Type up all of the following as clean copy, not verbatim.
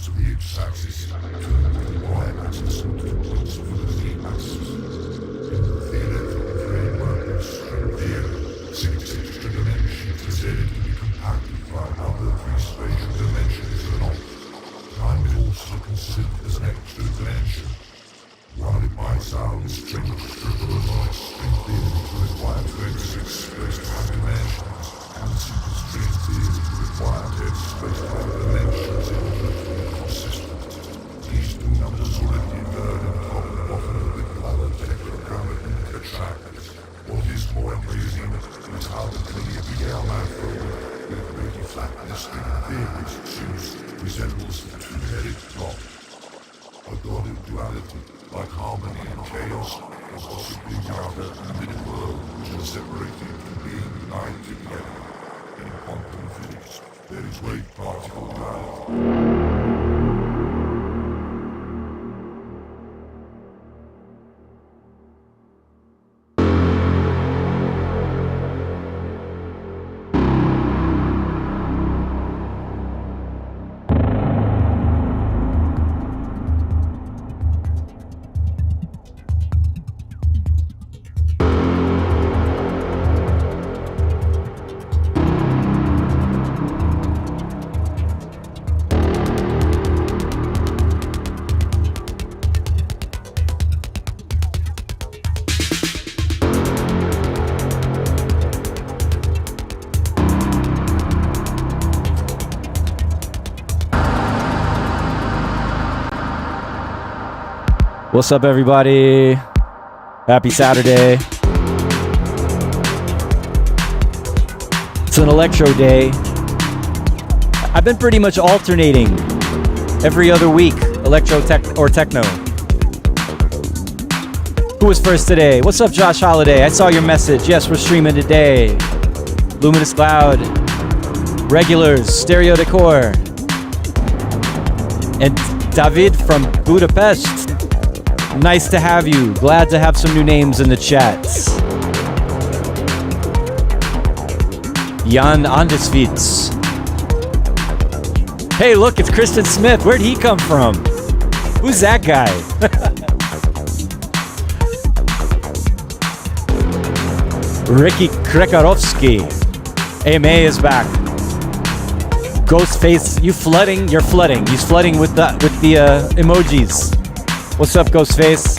to the x-axis, turn the y-axis into points for the z-axis. In the theoretical framework of string theory, 6 extra dimensions are said to be compacted by other 3 spatial dimensions or not. Time is also considered as an extra dimension. While it might sound strange to trivialize string theory to require 26 space-time dimensions, and simple string theory to require 10 space-time dimensions in order to be consistent. These 2 numbers already inferred in common often with other tetragrammaton tetractors. What is more amazing is how the clear BL manifold with really flatness string theories choose resembles the 2-headed clock. A god of duality, like harmony and chaos, or possibly the outer and middle world, which are separated from being united together. In quantum physics, there is wave-particle duality. What's up, everybody? Happy Saturday. It's an Electro day. I've been pretty much alternating every other week, Electro or Techno. Who was first today? What's up, Josh Holiday? I saw your message. Yes, we're streaming today. Luminous Cloud, Regulars, Stereo Decor, and David from Budapest. Nice to have you. Glad to have some new names in the chats. Jan Andesvits. Hey, look, it's Kristen Smith. Where'd he come from? Who's that guy? Ricky Krekarovsky. AMA is back. Ghostface, you're flooding. He's flooding with the emojis. What's up, Ghostface?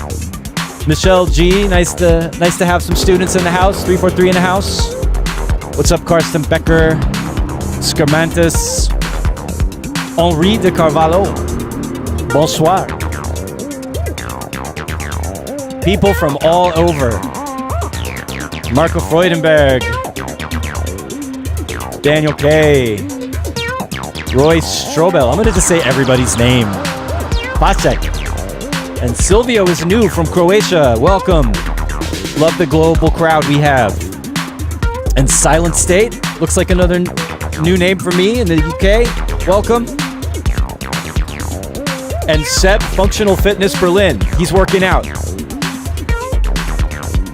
Michelle G, nice to have some students in the house. 343 in the house. What's up, Karsten Becker? Scarmantis. Henri de Carvalho. Bonsoir. People from all over. Marco Freudenberg. Daniel K. Roy Strobel. I'm gonna just say everybody's name. Pacek. And Silvio is new from Croatia. Welcome. Love the global crowd we have. And Silent State. Looks like another new name for me in the UK. Welcome. And Seb, Functional Fitness Berlin. He's working out.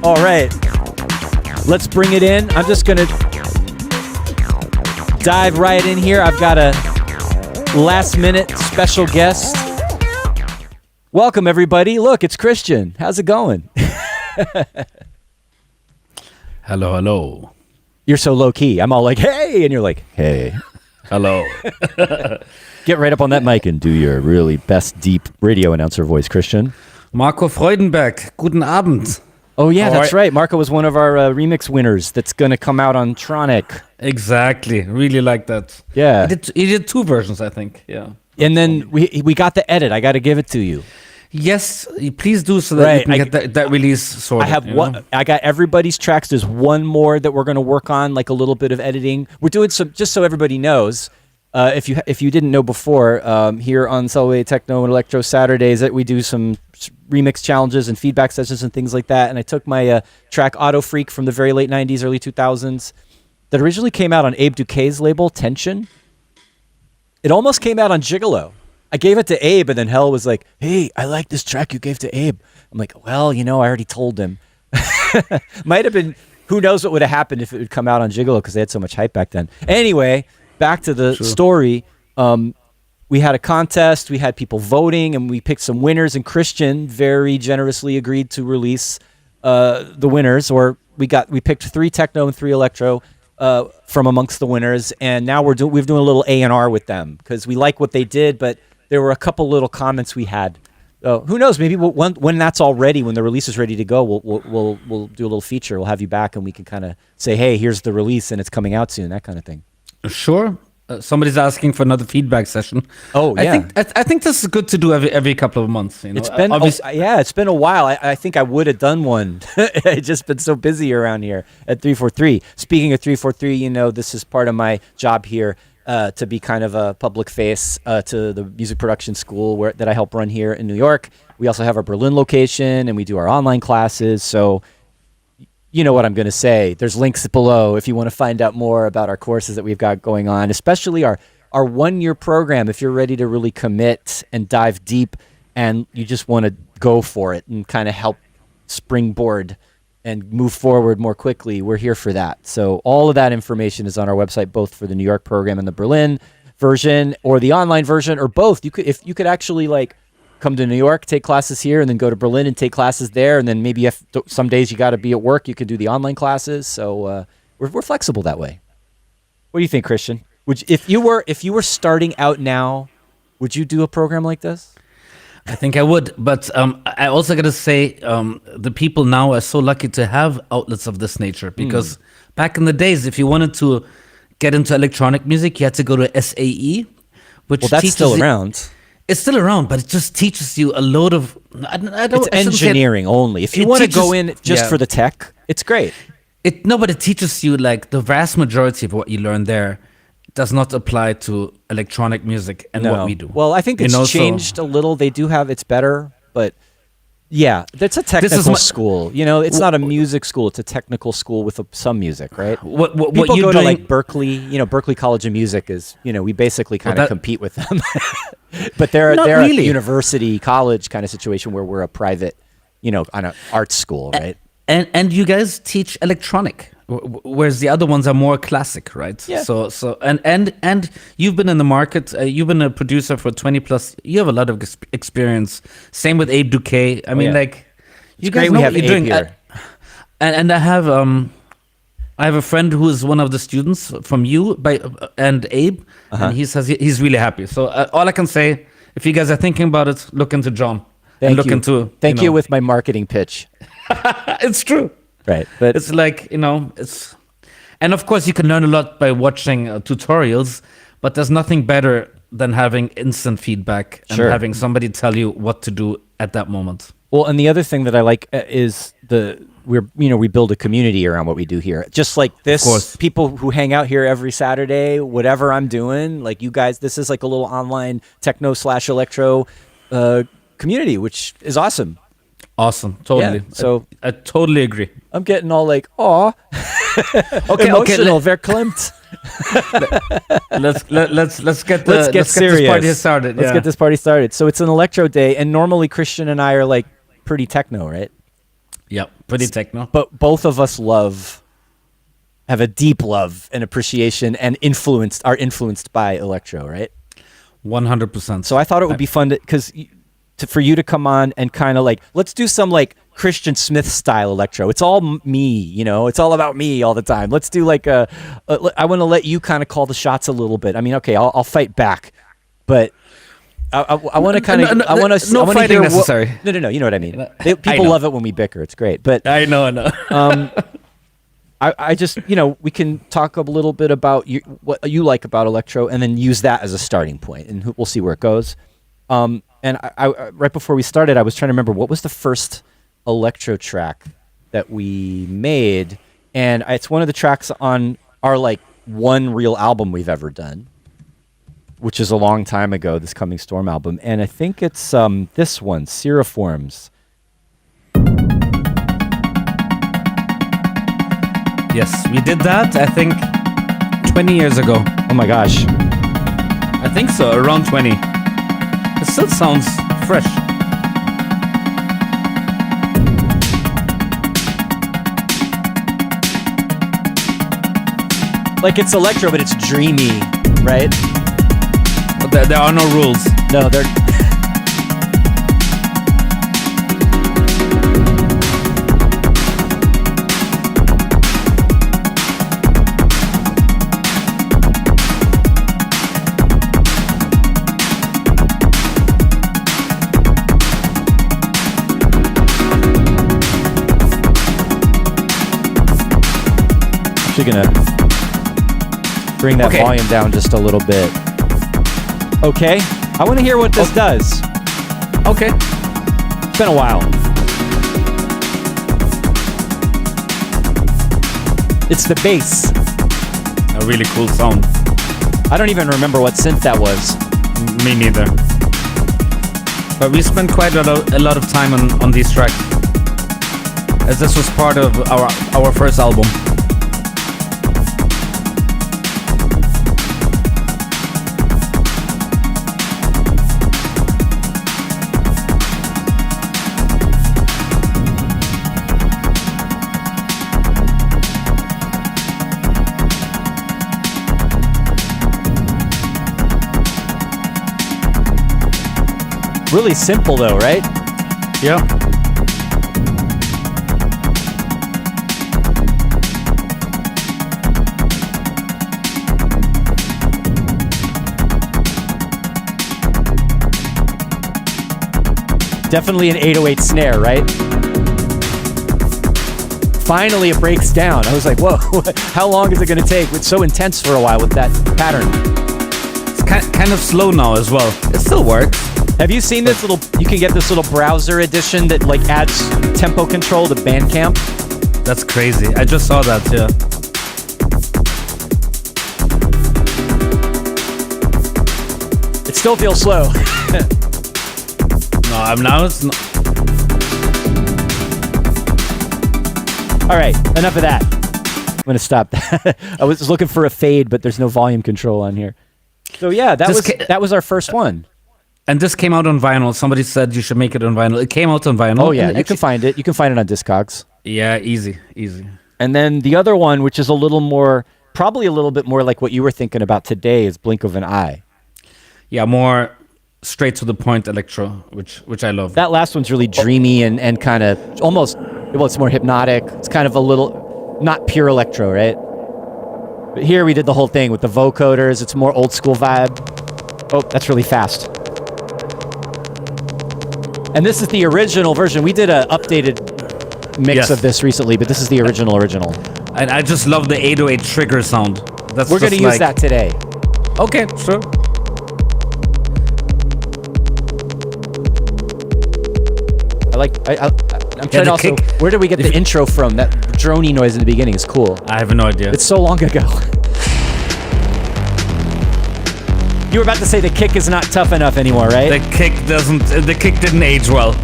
All right. Let's bring it in. I'm just going to dive right in here. I've got a last minute special guest. Welcome, everybody. Look, it's Christian. How's it going? Hello. You're so low-key. I'm all like, hey, and you're like, hey. Hello. Get right up on that mic and do your really best deep radio announcer voice, Christian. Marco Freudenberg, guten Abend. Oh, yeah, that's right. Marco was one of our remix winners that's going to come out on Tronic. Exactly. Really like that. Yeah. He did 2 versions, I think. Yeah. And then we got the edit. I got to give it to you. Yes, please do so that you can get that release sorted. I have one. I got everybody's tracks. There's one more that we're going to work on, like a little bit of editing. We're doing some, just so everybody knows. If you didn't know before, here on Selway Techno and Electro Saturdays, that we do some remix challenges and feedback sessions and things like that. And I took my track Auto Freak from the very late 90s, early 2000s, that originally came out on Abe Duquesne's label, Tension. It almost came out on Gigolo. I gave it to Abe, and then Hell was like, hey, I like this track you gave to Abe. I'm like, well, I already told him. Might have been, who knows what would have happened if it would come out on Gigolo, because they had so much hype back then. Anyway, back to the story. we had a contest, we had people voting, and we picked some winners, and Christian very generously agreed to release the winners, or we picked 3 techno and 3 electro from amongst the winners, and now we're doing a little A&R with them because we like what they did, but there were a couple little comments we had. Who knows? Maybe when that's all ready, when the release is ready to go, we'll do a little feature. We'll have you back, and we can kind of say, "Hey, here's the release, and it's coming out soon." That kind of thing. Sure. Somebody's asking for another feedback session. Oh, yeah. I think this is good to do every couple of months. You know? It's been it's been a while. I think I would have done one. It's just been so busy around here at 343. Speaking of 343, this is part of my job here to be kind of a public face to the music production school that I help run here in New York. We also have our Berlin location, and we do our online classes. So you know what I'm going to say. There's links below if you want to find out more about our courses that we've got going on, especially our 1-year program. If you're ready to really commit and dive deep and you just want to go for it and kind of help springboard and move forward more quickly, we're here for that. So all of that information is on our website, both for the New York program and the Berlin version, or the online version, or both. You could actually come to New York, take classes here, and then go to Berlin and take classes there. And then maybe if some days you got to be at work, you could do the online classes. So we're flexible that way. What do you think, Christian? If you were starting out now, would you do a program like this? I think I would, but I also got to say the people now are so lucky to have outlets of this nature, because back in the days, if you wanted to get into electronic music, you had to go to SAE, which that's still around. It's still around, but it just teaches you a load of. It's engineering only. If you want to go in just for the tech, it's great. But it teaches you the vast majority of what you learn there does not apply to electronic music and what we do. Well, I think it's changed a little. They do have it's better, but yeah, that's a technical school. It's not a music school. It's a technical school with some music, right? People go to Berkeley. Berkeley College of Music is. We basically kind of compete with them. But they're really a university college kind of situation where we're a private, on an art school, right? And you guys teach electronic, whereas the other ones are more classic, right? Yeah. So and you've been in the market. You've been a producer for 20+. You have a lot of experience. Same with Abe Duque. I mean, you guys know what you're doing. Here. And I have a friend who is one of the students from you and Abe, and he says he's really happy. So all I can say, if you guys are thinking about it, look into John. Thank you with my marketing pitch. It's true, right? But it's and of course you can learn a lot by watching tutorials. But there's nothing better than having instant feedback and having somebody tell you what to do at that moment. Well, and the other thing that I like is we build a community around what we do here. Just like this, of course. People who hang out here every Saturday, whatever I'm doing, like you guys, this is like a little online techno/electro community, which is awesome. Awesome, totally. Yeah, so I totally agree. I'm getting all aw, emotional, verklempt. Let's get this party started. Let's get this party started. So it's an electro day, and normally Christian and I are pretty techno, right? Yep, pretty techno. But both of us have a deep love and appreciation, and are influenced by electro, right? 100%. So I thought it would be fun for you to come on and kind of let's do some Christian Smith style electro. It's all me, it's all about me all the time. Let's do I want to let you kind of call the shots a little bit. I mean, okay, I'll fight back, but I want to kind of, I want to, no fighting necessary. No, you know what I mean? People love it when we bicker. It's great. But I know. I just, we can talk a little bit about what you like about electro, and then use that as a starting point, and we'll see where it goes. And I right before we started, I was trying to remember what was the first electro track that we made, and it's one of the tracks on our one real album we've ever done, which is a long time ago, this Coming Storm album, and I think it's this one, Seraforms. Yes, we did that, I think, 20 years ago. Oh my gosh. I think so, around 20. It still sounds fresh. It's electro, but it's dreamy, right? But There are no rules. No, they're. Actually gonna bring that volume down just a little bit. Okay, I want to hear what this does. Okay, it's been a while. It's the bass. A really cool sound. I don't even remember what synth that was. Me neither. But we spent quite a lot of time on these tracks, as this was part of our first album. Really simple though, right? Yeah. Definitely an 808 snare, right? Finally it breaks down. I was like, whoa, how long is it going to take? It's so intense for a while with that pattern. It's kind of slow now as well. It still works. Have you seen this little, you can get this little browser edition that like adds tempo control to Bandcamp? That's crazy. I just saw that, yeah. It still feels slow. No, now it's not. All right, enough of that. I'm gonna stop that. I was looking for a fade, but there's no volume control on here. So yeah, that was our first one. And this came out on vinyl. Somebody said you should make it on vinyl. It came out on vinyl. Oh yeah, you can find it. You can find it on Discogs. Yeah, easy. And then the other one, which is a little more, probably a little bit more like what you were thinking about today, is Blink of an Eye. Yeah, more straight to the point electro, which I love. That last one's really dreamy and kind of almost, well, it's more hypnotic. It's kind of a little, not pure electro, right? But here we did the whole thing with the vocoders. It's more old school vibe. Oh, that's really fast. And this is the original version. We did an updated mix of this recently, but this is the original. And I just love the 808 trigger sound. We're going to use that today. Okay, sure. I'm trying to also, where did we get the intro from? That drony noise in the beginning is cool. I have no idea. It's so long ago. You were about to say the kick is not tough enough anymore, right? The kick didn't age well.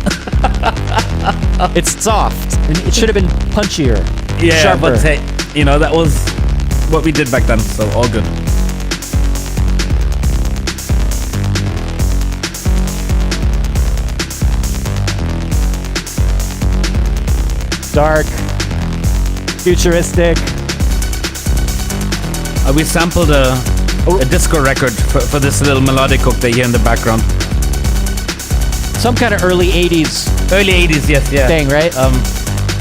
It's soft. And it should have been punchier. Yeah, sharper. but hey, that was what we did back then, so all good. Dark, futuristic. We sampled a disco record for this little melodic hook they hear in the background. Some kind of early 80s. Early 80s, yes, yeah. Thing, right?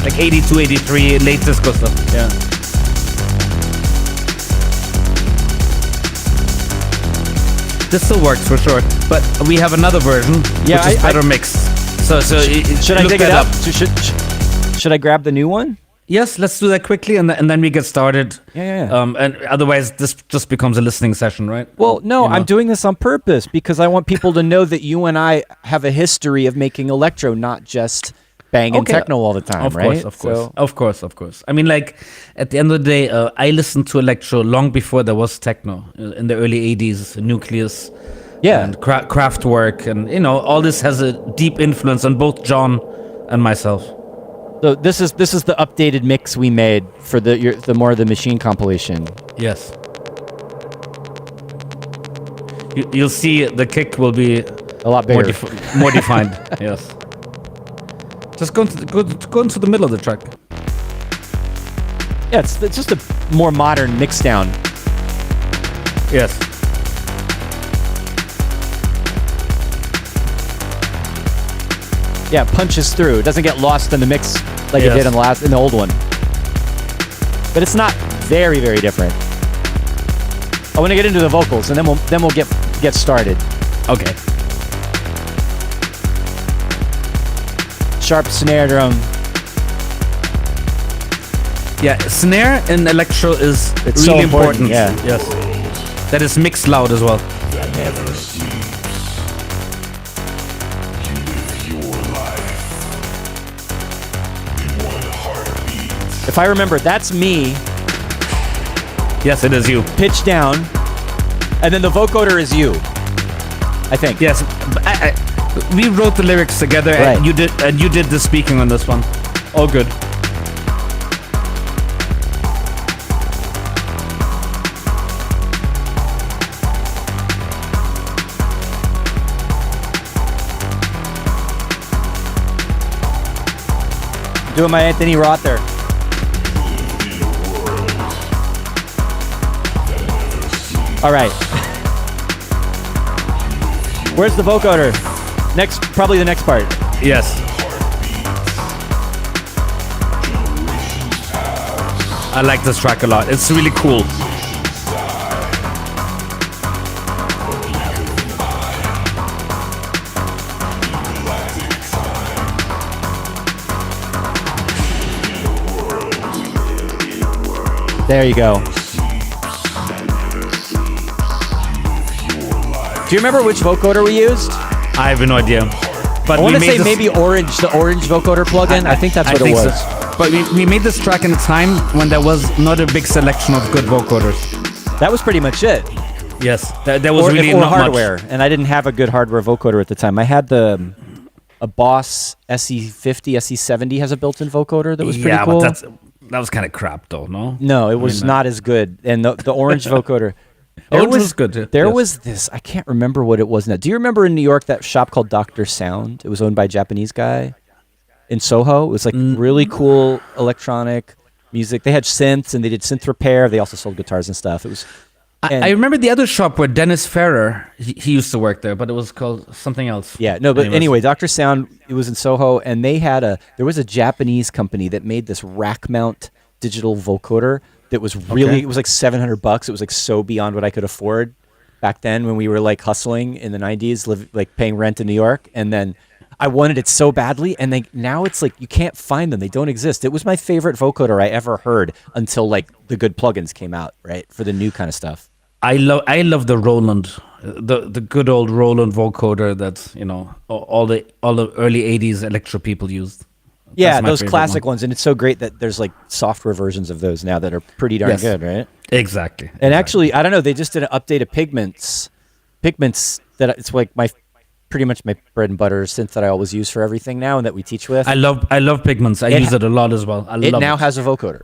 Like 82, 83, late disco stuff, yeah. This still works for sure, but we have another version, which is better mixed. So should I dig it up? Should I grab the new one? Yes, let's do that quickly, and then we get started. Yeah. And otherwise, this just becomes a listening session, right? Well, no, I'm doing this on purpose because I want people to know that you and I have a history of making electro, not just banging techno all the time, right? Of course. I mean, like, at the end of the day, I listened to electro long before there was techno. In the early 80s, Nucleus, and Kraftwerk, and, all this has a deep influence on both John and myself. So this is the updated mix we made for the More of the Machine compilation. Yes. You'll see the kick will be a lot bigger, more defined. Yes. Just go into the middle of the track. Yeah, it's just a more modern mix down. Yes. Yeah, punches through. It doesn't get lost in the mix like it did in the old one. But it's not very, very different. I want to get into the vocals, and then we'll get started. Okay. Sharp snare drum. Yeah, snare in electro is It's really so important. Yeah. Yes. That is mixed loud as well. Never sleeps. You live your life in one heartbeat. If I remember, that's me, Yes, it is you. pitch down, and then the vocoder is you. I think. Yes, we wrote the lyrics together, Right. and you did the speaking on this one. All good. Doing my Anthony Rother. All right. Where's the vocoder? Probably the next part. Yes. I like this track a lot. It's really cool. There you go. Do you remember which vocoder we used? I have no idea. But I want to we say made this, maybe the orange vocoder plugin. I think that's what it think was. so. But we made this track in a time when there was not a big selection of good vocoders. That was pretty much it. Yes, there was really or not hardware, much. and I didn't have a good hardware vocoder at the time. I had a Boss SE50, SE70 has a built-in vocoder that was pretty cool. But that was kind of crap, though. No, it was not as good. And the orange vocoder, Orange was good. Yeah. There Yes. was this. I can't remember what it was now. Do you remember in New York that shop called Dr. Sound? It was owned by a Japanese guy in Soho. It was like really cool electronic music. They had synths and they did synth repair. They also sold guitars and stuff. It was. I remember the other shop where Dennis Ferrer, he used to work there, but it was called something else. Yeah, no, but anyway, Dr. Sound, it was in Soho, and they had there was a Japanese company that made this rack mount digital vocoder that was really, it was like $700. It was like so beyond what I could afford back then when we were like hustling in the 90s, like paying rent in New York. And then I wanted it so badly, and now it's like you can't find them. They don't exist. It was my favorite vocoder I ever heard until like the good plugins came out, right, for the new kind of stuff. I love the Roland, the good old Roland vocoder that all the early '80s electro people used. Yeah, those classic ones, and it's so great that there's like software versions of those now that are pretty darn good, right? Exactly. And actually, I don't know, they just did an update of Pigments that it's like pretty much my bread and butter synth that I always use for everything now and that we teach with. I love Pigments. I use it a lot as well. It now has a vocoder.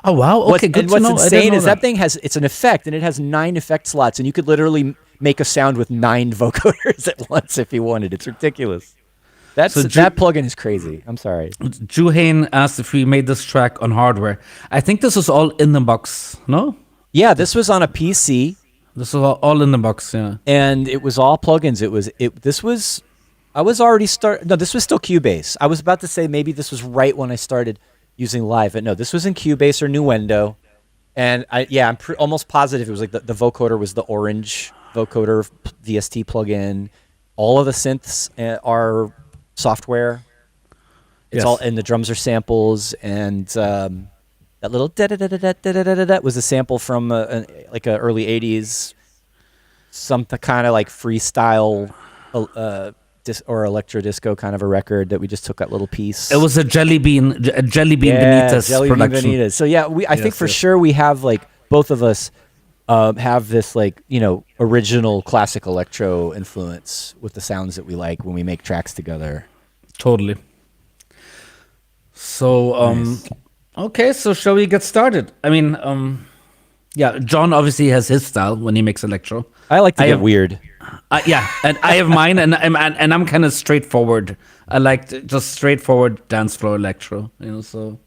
Oh wow! Okay, good to know. What's insane is that thing it's an effect, and it has 9 effect slots, and you could literally make a sound with 9 vocoders at once if you wanted. It's ridiculous. That plugin is crazy. I'm sorry. Juhain asked if we made this track on hardware. I think this was all in the box. No? Yeah, this was on a PC. This was all in the box. Yeah, and it was all plugins. This was still Cubase. I was about to say maybe this was right when I started using Live, but no, this was in Cubase or Nuendo, and I'm almost positive it was like the vocoder was the orange vocoder VST plugin. All of the synths are software. It's all, and the drums are samples, and that little da-da-da-da-da-da-da-da was a sample from like a early '80s, some kind of like freestyle or electro disco kind of a record that we just took that little piece. it was a Jelly Bean Benitez Jelly Bean production. Benitez. So yeah, I think for sure we have like both of us have this like original classic electro influence with the sounds that we like when we make tracks together. Totally. So Nice. okay, so shall we get started? I mean, yeah, John obviously has his style when he makes electro. I like to get weird. Yeah, and I have mine, and I'm kind of straightforward. I like just straightforward dance floor electro, So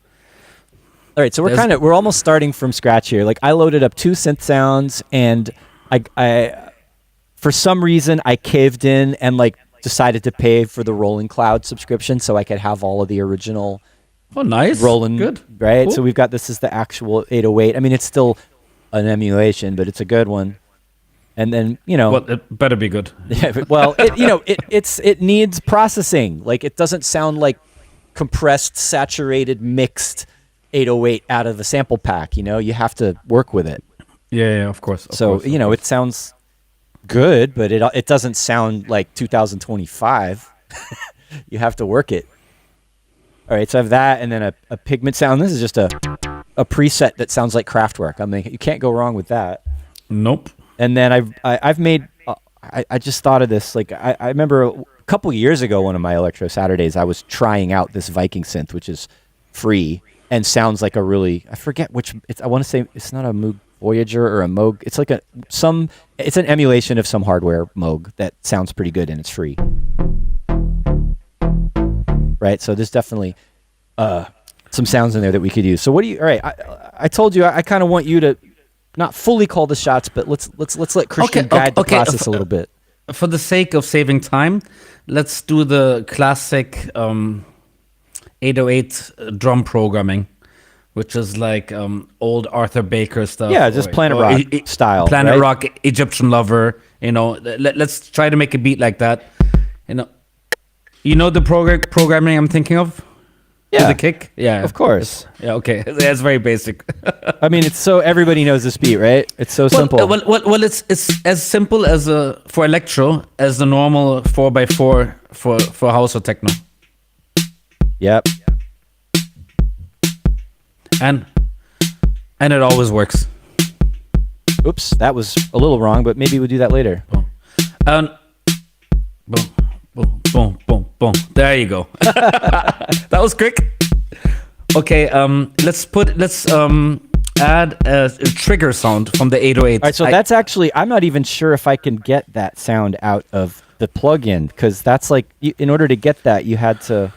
All right, so we're almost starting from scratch here. Like I loaded up 2 synth sounds, and I for some reason I caved in and like decided to pay for the Rolling Cloud subscription so I could have all of the original. Oh, nice. Rolling, good, right? cool. So we've got this is the actual 808. I mean, it's still an emulation, but it's a good one. And then well, it better be good. Yeah, well, it needs processing. Like it doesn't sound like compressed, saturated, mixed 808 out of the sample pack. You have to work with it. Yeah, of course. It sounds good, but it doesn't sound like 2025. You have to work it. All right, so I have that, and then a pigment sound. This is just a preset that sounds like Kraftwerk. I mean, you can't go wrong with that. Nope. And then I've made. I just thought of this. Like I remember a couple years ago, one of my Electro Saturdays, I was trying out this Viking synth, which is free and sounds like a really. I forget which. I want to say it's not a Moog Voyager or a Moog. It's like It's an emulation of some hardware Moog that sounds pretty good and it's free. Right. So there's definitely some sounds in there that we could use. So what do you? All right. I told you I kind of want you to. Not fully call the shots, but let's let Christian guide the process a little bit. For the sake of saving time, let's do the classic 808 drum programming, which is like old Arthur Baker stuff. Yeah, just Planet Rock style. Planet right? Rock, Egyptian Lover. Let's try to make a beat like that. The programming I'm thinking of. Yeah, the kick. Yeah, of course. Yeah, okay. That's very basic. I mean, it's so everybody knows this beat, right? It's so simple. Well, it's as simple as for electro as the normal 4x4 for house or techno. Yep. And it always works. Oops, that was a little wrong, but maybe we'll do that later. Boom, boom, boom, boom, boom. There you go. That was quick. Okay, let's add a trigger sound from the 808. All right, so that's actually, I'm not even sure if I can get that sound out of the plugin, because that's like, in order to get that, you had to.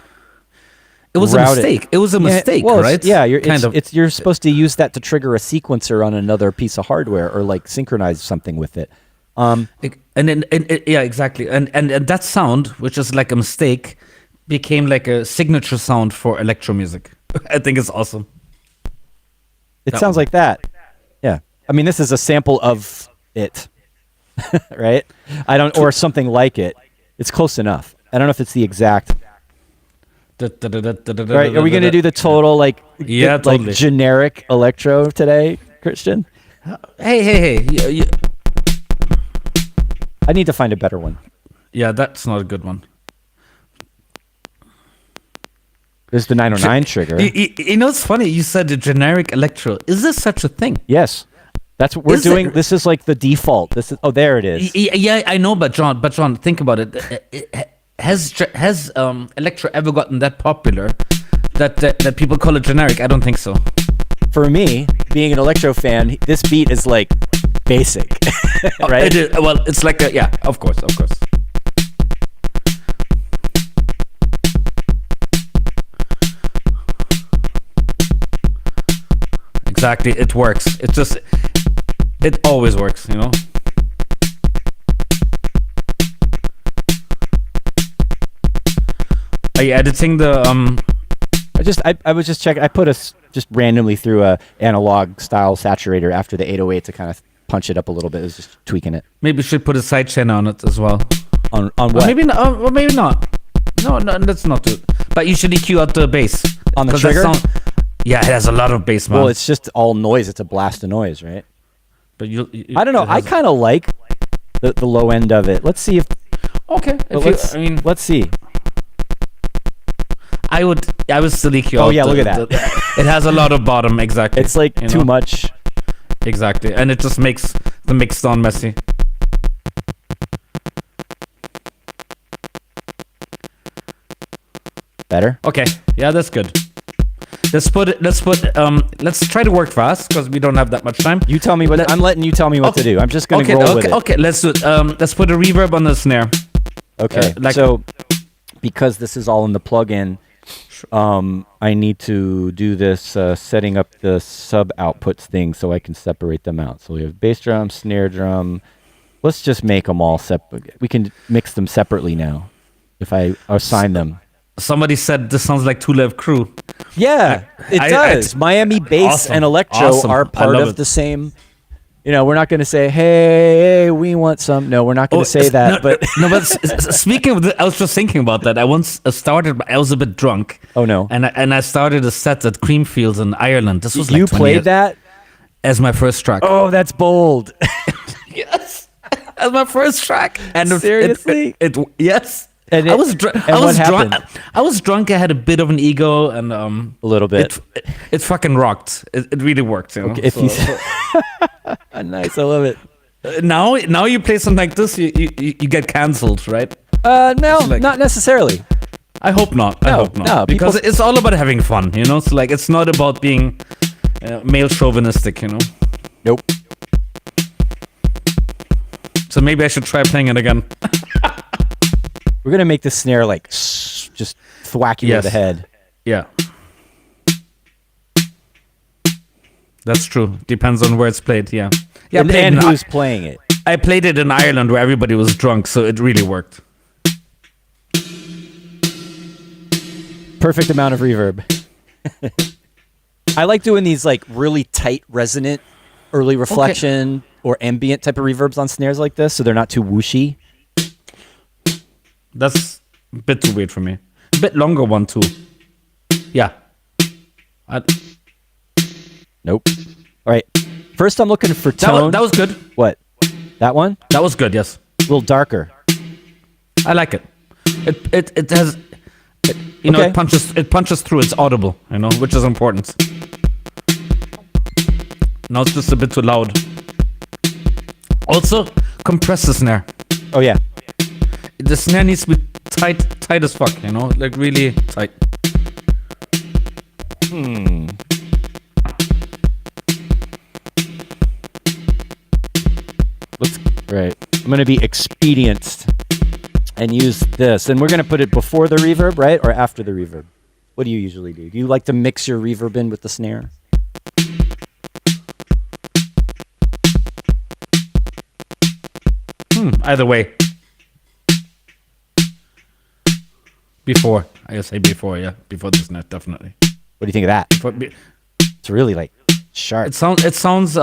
It was a mistake. It was a mistake, right? Yeah, you're supposed to use that to trigger a sequencer on another piece of hardware or like synchronize something with it. Yeah, exactly. And that sound, which is like a mistake, became like a signature sound for electro music. I think it's awesome. It sounds like that. Yeah. I mean, this is a sample of it, right? Or something like it. It's close enough. I don't know if it's the exact. Right? Are we going to do the total like generic electro today, Christian? Hey. I need to find a better one. Yeah, that's not a good one. There's the 909 trigger. It's funny. You said the generic electro. Is this such a thing? Yes. That's what we're doing. This is like the default. There it is. Yeah, I know, but John, think about it. Has electro ever gotten that popular that people call it generic? I don't think so. For me, being an electro fan, this beat is like basic, right? Well, it's like of course. Exactly, it works. It always works, Are you editing the I was just checking. I put just randomly through a analog style saturator after the 808 to kind of punch it up a little bit. It was just tweaking it. Maybe we should put a sidechain on it as well. On what? Maybe not. Maybe not. No, let's not do it. But you should EQ out the bass on the trigger. Yeah, it has a lot of bass, man. Well, it's just all noise. It's a blast of noise, right? But I don't know. I kind of like the low end of it. Let's see if. Okay. Let's see. I would still EQ out. Oh yeah, look at that. It has a lot of bottom. Exactly. It's like too much. Exactly, and it just makes the mix sound messy. Better. Okay. Yeah, that's good. Let's try to work fast because we don't have that much time. You tell me what. I'm letting you tell me what to do. I'm just going to roll with it. Okay, let's do it. Let's put a reverb on the snare. Okay. Because this is all in the plugin, I need to do this setting up the sub outputs thing so I can separate them out. So we have bass drum, snare drum, Let's just make them all separate. We can mix them separately now. If I assign them. Somebody said this sounds like Two Live Crew. Yeah, it does. Miami bass and electro are part of the same. You know, we're not going to say, "Hey, we want some." No, we're not going to say that. But speaking of, I was just thinking about that. I once started. I was a bit drunk. Oh no! And I started a set at Creamfields in Ireland. This was you played that as my first track. Oh, that's bold. Yes, as my first track. And seriously, yes. And I was drunk. I was drunk. I had a bit of an ego, and a little bit. It fucking rocked. It really worked. You know? Okay, nice, I love it. Now you play something like this, you get cancelled, right? No, not necessarily. I hope not. I hope not. No, because it's all about having fun, you know. It's like it's not about being male chauvinistic, you know. Nope. So maybe I should try playing it again. We're gonna make the snare like just thwack you over the head. Yeah. That's true. Depends on where it's played. Yeah. Yeah. And who's playing it? I played it in Ireland where everybody was drunk, so it really worked. Perfect amount of reverb. I like doing these like really tight, resonant, early reflection or ambient type of reverbs on snares like this, so they're not too whooshy. That's a bit too weird for me. A bit longer one too. Yeah. Nope. All right. First, I'm looking for tone. That was good. What? That one? That was good. Yes. A little darker. I like it. It has. You know, it punches through. It's audible. You know, which is important. Now it's just a bit too loud. Also, compress the snare. Oh yeah. The snare needs to be tight as fuck. You know, like really tight. Right. I'm going to be expedient and use this. And we're going to put it before the reverb, right? Or after the reverb? What do you usually do? Do you like to mix your reverb in with the snare? Either way. Before. I say before, yeah. Before the snare, definitely. What do you think of that? It's really like sharp. It sounds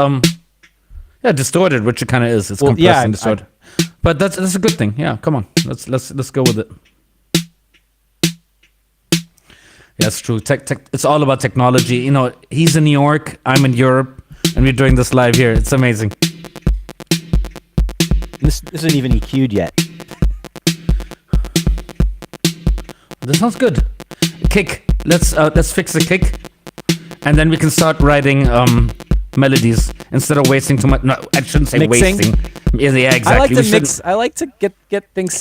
distorted, which it kind of is. It's compressed and distorted. But that's a good thing. Yeah, come on. Let's go with it. Yeah, it's true. It's all about technology. You know, he's in New York, I'm in Europe, and we're doing this live here. It's amazing. This isn't even EQ'd yet. This sounds good. Kick. Let's fix the kick, and then we can start writing melodies instead of wasting too much. No, I shouldn't say mixing. Wasting. Yeah, exactly. I like to mix. I like to get things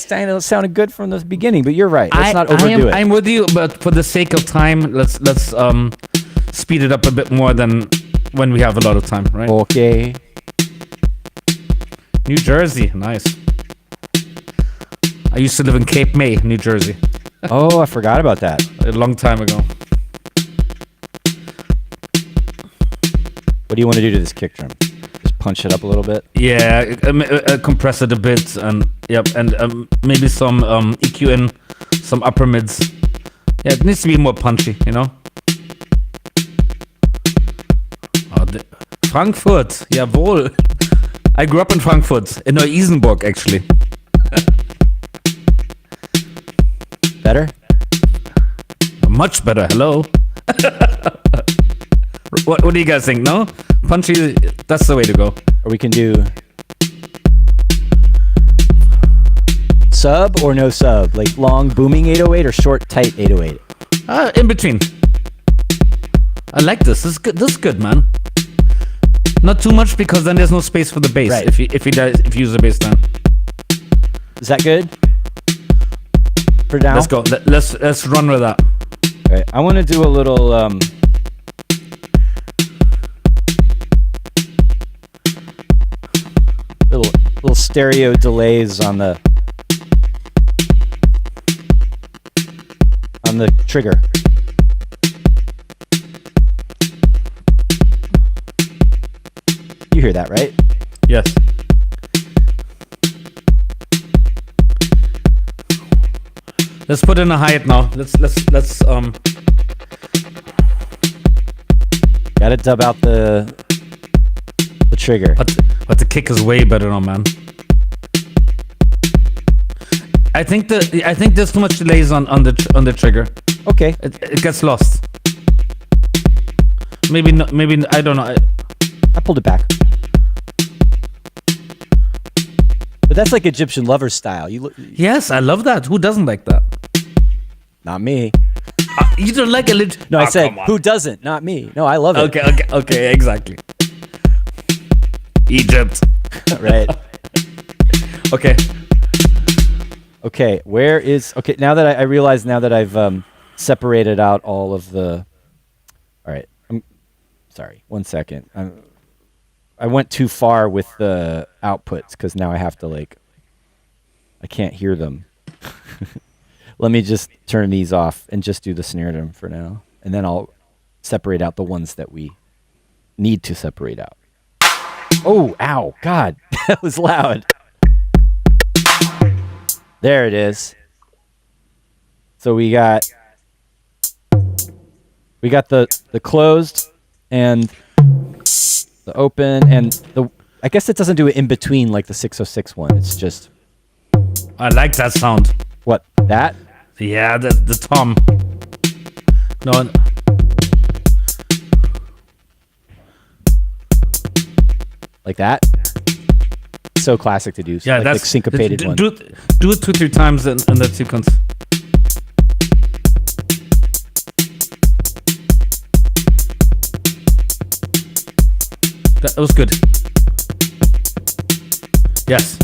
sounding good from the beginning. But you're right. Let's not overdo it. I'm with you, but for the sake of time, let's speed it up a bit more than when we have a lot of time, right? Okay. New Jersey, nice. I used to live in Cape May, New Jersey. Oh, I forgot about that. A long time ago. What do you want to do to this kick drum? Just punch it up a little bit? Yeah, compress it a bit, and maybe some EQ in some upper mids. Yeah, it needs to be more punchy, you know? Frankfurt, jawohl. I grew up in Frankfurt, in Neu-Isenburg, actually. Better? Much better, hello. What do you guys think? No? Punchy, that's the way to go. Or we can do sub or no sub? Like long booming 808 or short tight 808? In between. I like this. This is good, man. Not too much, because then there's no space for the bass. Right. If you use the bass down. Is that good? For now? Let's go. Let's run with that. All right. I want to do a little little stereo delays on the trigger. You hear that, right? Yes. Let's put in a hi-hat now. Let's Gotta dub out the trigger. But the kick is way better now, man. I think there's too much delays on the trigger. Okay. It gets lost. Maybe not, maybe I don't know. I pulled it back. But that's like Egyptian lover style. Yes, I love that. Who doesn't like that? Not me. You don't like it? No, I said who doesn't? Not me. No, I love it. Okay, exactly. Egypt. Right. Okay. Where is now that I realize now that I've separated out all of the. All right. I'm sorry. 1 second. I went too far with the outputs because now I have to I can't hear them. Let me just turn these off and just do the snare drum for now, and then I'll separate out the ones that we need to separate out. Oh, ow, God, that was loud. There it is. So we got the closed and the open, and I guess it doesn't do it in between like the 606 one. It's just. I like that sound. What, that? Yeah, the tom. No. Like that? So classic to do. Yeah, like that's the syncopated one. Do it 2-3 times in that sequence. That was good. Yes.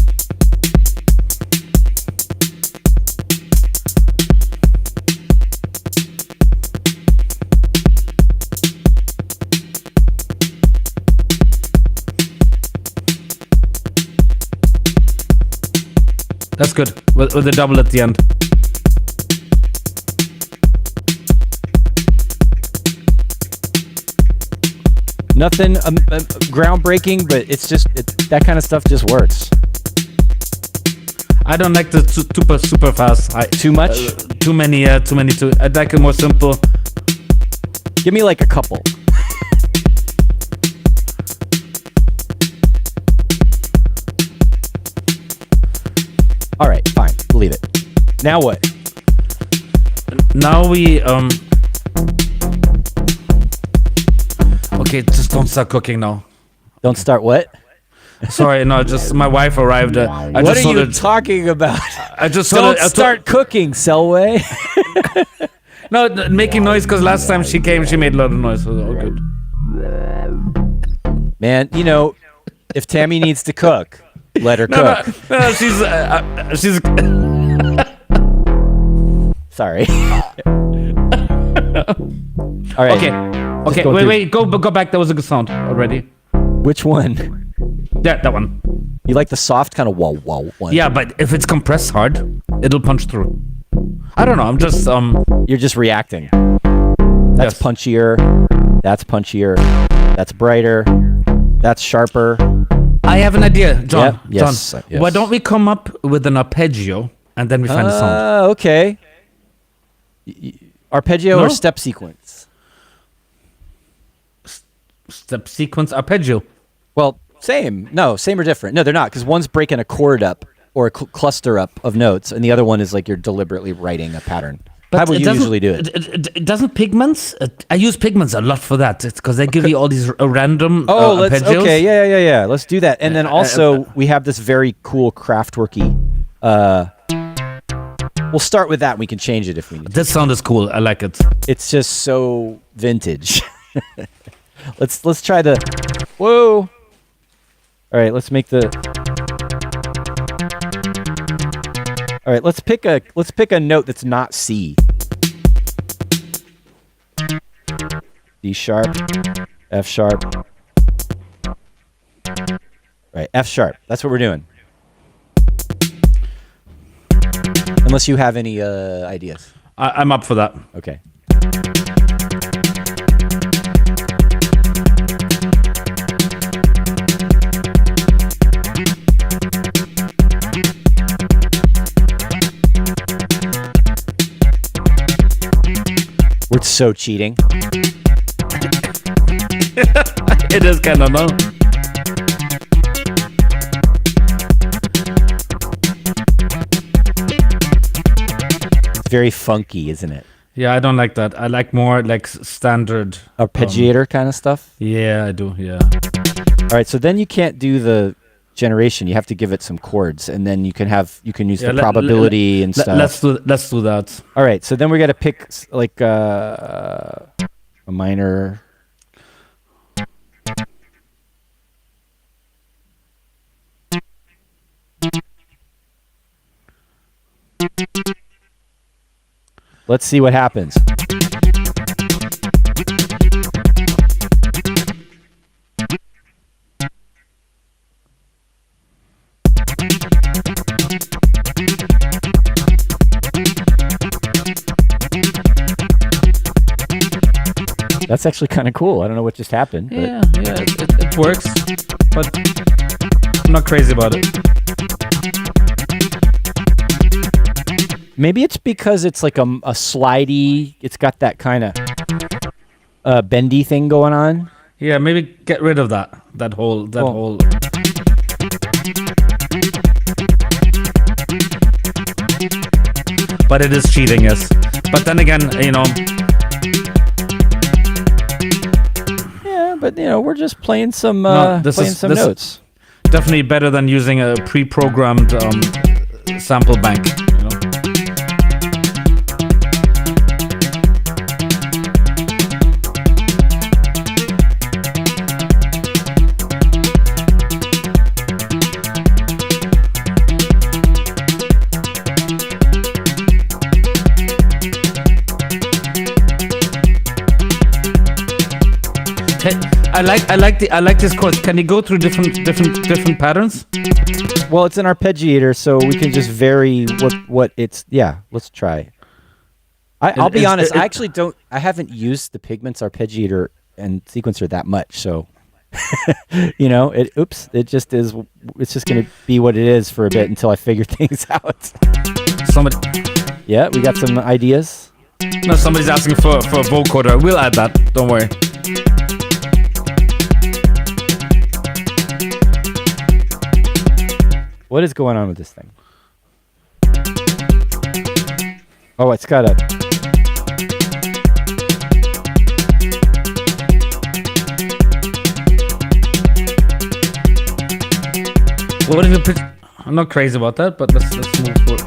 That's good. With the double at the end. Nothing groundbreaking, but it's just that kind of stuff just works. I don't like the super fast. Too much? Too many. I'd like it more simple. Give me like a couple. All right, fine. Believe it. Now what? Now we Okay, just don't start cooking now. Don't start what? Sorry, no, just my wife arrived. What are you talking about? I just don't start cooking, Selway. No, making noise because last time she came, she made a lot of noise. So all good. Man, if Tammy needs to cook, let her cook. No, she's Sorry. All right. Okay. Wait. Go back. That was a good sound already. Which one? Yeah, that one. You like the soft kind of wah one? Yeah, but if it's compressed hard, it'll punch through. I don't know. I'm just You're just reacting. That's punchier. That's punchier. That's brighter. That's sharper. I have an idea, John. Yes. John, why don't we come up with an arpeggio and then we find the sound? Okay. Arpeggio or step sequence? Step sequence arpeggio. Well, same. No, same or different. No, they're not, because one's breaking a chord up or a cluster up of notes, and the other one is like you're deliberately writing a pattern. But how would you usually do it? It doesn't pigments. I use pigments a lot for that. It's because they give you all these random arpeggios. Okay, yeah. Let's do that. And then also we have this very cool Kraftwerky. We'll start with that. And we can change it if we need. This sound is cool. I like it. It's just so vintage. Let's try the. Whoa! All right, let's make the. All right, let's pick a note that's not C. D sharp, F sharp. Right, F sharp. That's what we're doing. Unless you have any ideas. I'm up for that. Okay. it's so cheating. It is kind of, no? It's very funky, isn't it? Yeah, I don't like that. I like more like standard arpeggiator kind of stuff. Yeah, I do. Yeah. All right, so then you can't do the generation. You have to give it some chords, and then you can use the probability and stuff. Let's do that. All right, so then we got to pick like a minor. Let's see what happens. That's actually kind of cool. I don't know what just happened. Yeah, it works, but I'm not crazy about it. Maybe it's because it's like a slidey. It's got that kind of bendy thing going on. Yeah, maybe get rid of that whole. But it is cheating, yes. But then again, Yeah, but we're just playing some notes. Definitely better than using a pre-programmed sample bank. I like this chord. Can you go through different patterns? Well, it's an arpeggiator, so we can just vary what it's. Yeah, let's try. I'll be honest. I haven't used the Pigments arpeggiator and sequencer that much, so it just is. It's just gonna be what it is for a bit until I figure things out. Yeah, we got some ideas. No, somebody's asking for a vocoder. We'll add that. Don't worry. What is going on with this thing? Oh, it's got a... What if you put... I'm not crazy about that, but let's move forward.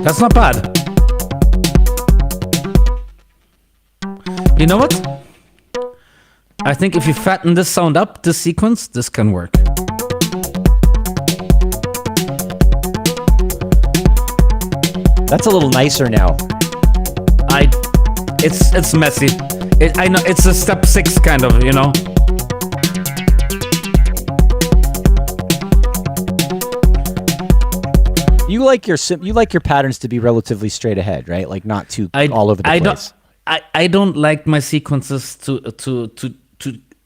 That's not bad. You know what? I think if you fatten this sound up, this sequence, this can work. That's a little nicer now. It's messy. I know it's a step 6 kind of, You like your patterns to be relatively straight ahead, right? Like not too all over the place. I don't like my sequences to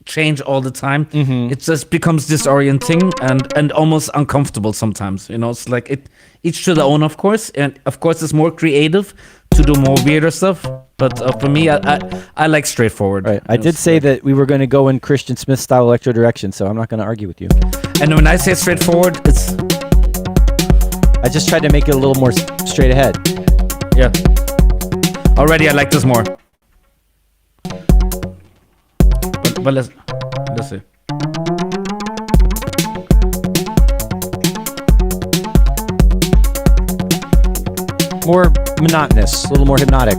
change all the time. Mm-hmm. It just becomes disorienting and almost uncomfortable sometimes. It's like each to their own, of course, and of course it's more creative to do more weirder stuff. But for me, I like straightforward. Right. I did say that we were going to go in Christian Smith style electro direction, so I'm not going to argue with you. And when I say straightforward, I just tried to make it a little more straight ahead. Yeah. Already, I like this more. But let's see. More monotonous, a little more hypnotic.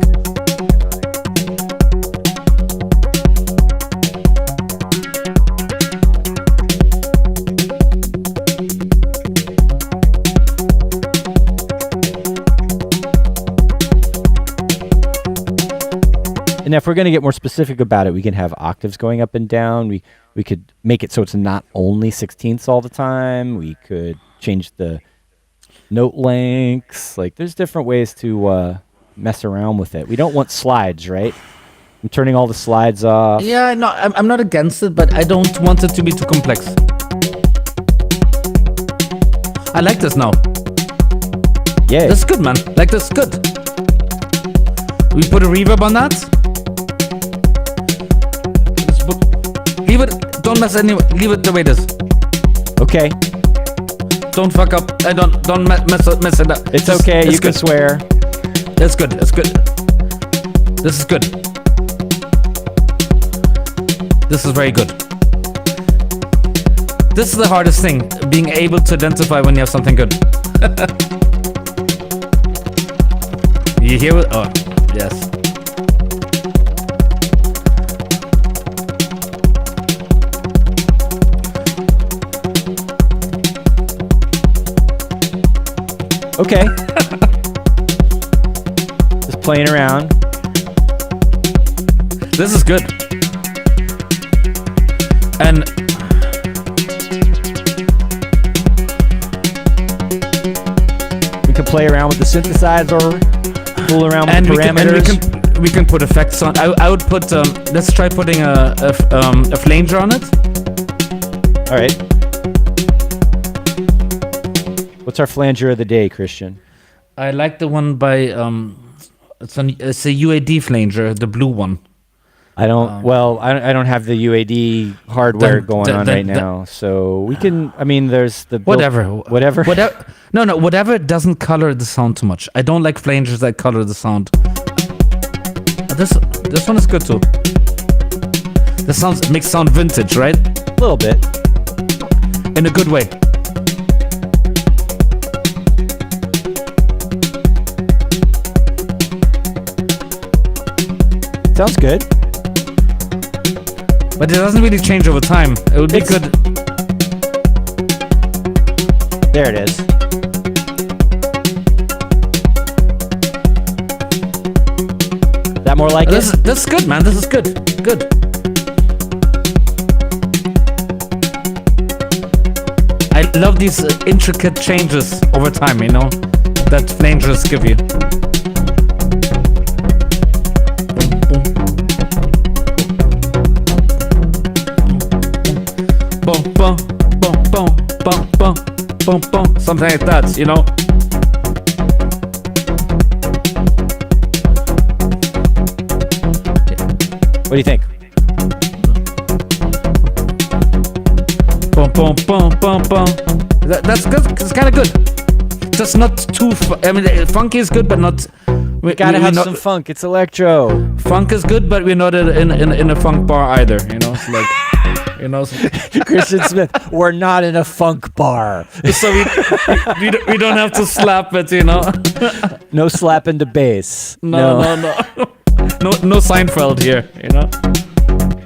And if we're going to get more specific about it, we can have octaves going up and down. We could make it so it's not only 16ths all the time. We could change the note lengths. Like, there's different ways to mess around with it. We don't want slides, right? I'm turning all the slides off. Yeah, no, I'm not against it, but I don't want it to be too complex. I like this now. Yeah. This is good, man. Like, this is good. We put a reverb on that. Leave it. Don't mess anyway. Leave it the way it is. Okay. Don't fuck up. Don't mess it up. It's okay. You can swear. It's good. It's good. This is good. This is very good. This is the hardest thing, being able to identify when you have something good. You hear it? Oh, yes. Okay. Just playing around. This is good. And we can play around with the synthesizer, fool around with the parameters. And we can put effects on. I would put. Let's try putting a flanger on it. All right. What's our flanger of the day, Christian? I like the one by it's a UAD flanger, the blue one. I don't. I don't have the UAD hardware going on right now, so we can. I mean, there's the whatever. No, whatever doesn't color the sound too much. I don't like flangers that color the sound. This one is good too. This makes sound vintage, right? A little bit, in a good way. Sounds good. But it doesn't really change over time. It would be good. There it is. Is that more like this? This is good, man. This is good. Good. I love these intricate changes over time, you know, that flangers give you. Something like that, you know. What do you think? That's good. It's kind of good. Just not too. I mean, funky is good, but not. We gotta have some funk. It's electro. Funk is good, but we're not in a funk bar either. You know, it's like. You know, Christian Smith, we're not in a funk bar, so we don't have to slap it, you know. No slapping the bass. No Seinfeld here, you know.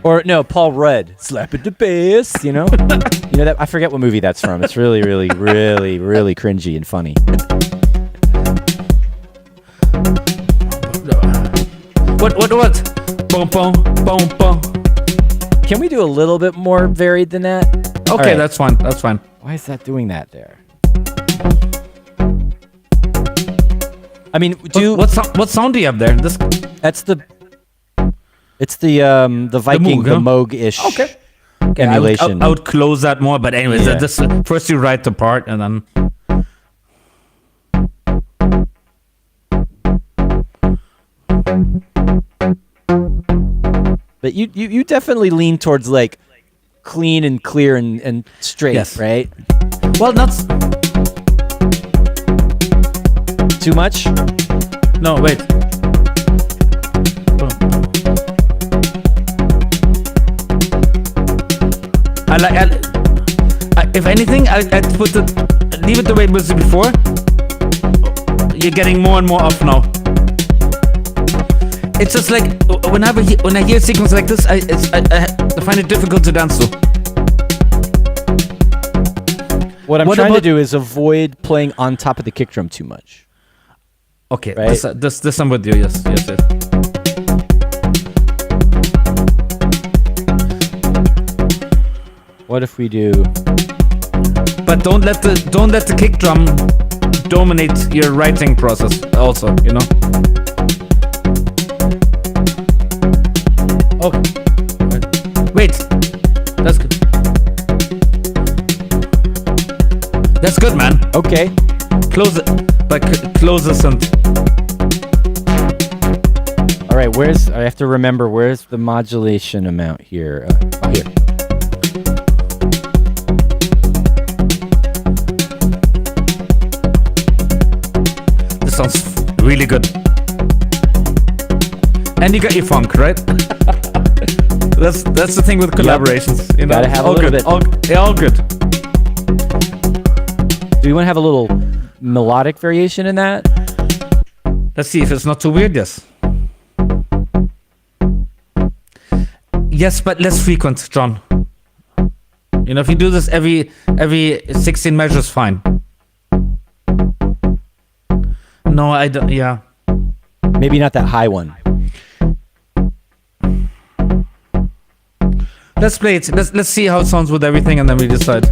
Or no, Paul Rudd slapping the bass, you know. You know that I forget what movie that's from. It's really, really, really, really cringy and funny. What? Boom, boom, boom, boom. Can we do a little bit more varied than that? Okay, right. That's fine. That's fine. Why is that doing that there? I mean, what sound do you have there? It's the Viking, the Moog-ish. Okay. Emulation. I would close that more, but anyways, this first you write the part and then. But you definitely lean towards like clean and clear and straight, yes. Right? Well, not too much. No, wait. If anything, I'd leave it the way it was before. You're getting more and more off now. It's just like when I hear a sequence like this, I find it difficult to dance to. What I'm trying to do is avoid playing on top of the kick drum too much. Okay, right? this I'm with you. Yes. What if we do? But don't let the kick drum dominate your writing process. Also, you know. Okay. Wait. That's good. That's good, man. Okay. Close it. Like, close this and... All right, I have to remember, where's the modulation amount here? Here. This sounds really good. And you got your funk, right? That's the thing with collaborations. Yep. You know? Gotta have all a little good. bit. All good. Do you want to have a little melodic variation in that? Let's see if it's not too weird. Yes. Yes, but less frequent, John. You know, if you do this every 16 measures, fine. No, I don't. Yeah. Maybe not that high one. Let's play it. Let's see how it sounds with everything, and then we decide.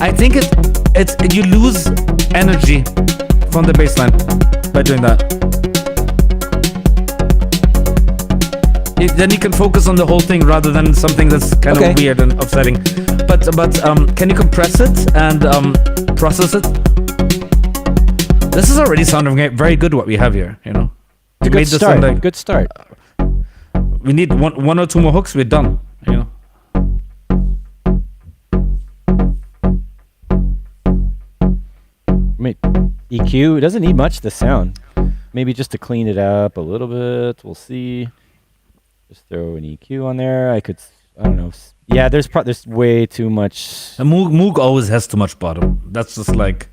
I think it's you lose energy from the bass line by doing that. Then you can focus on the whole thing rather than something that's kind of weird and upsetting. But can you compress it and process it? This is already sounding very good. What we have here, you know. It's a good start. Good start. We need one or two more hooks. We're done. You know. EQ, it doesn't need much to sound. Maybe just to clean it up a little bit. We'll see. Just throw an EQ on there. I don't know. Yeah, there's way too much. And Moog always has too much bottom. That's just like.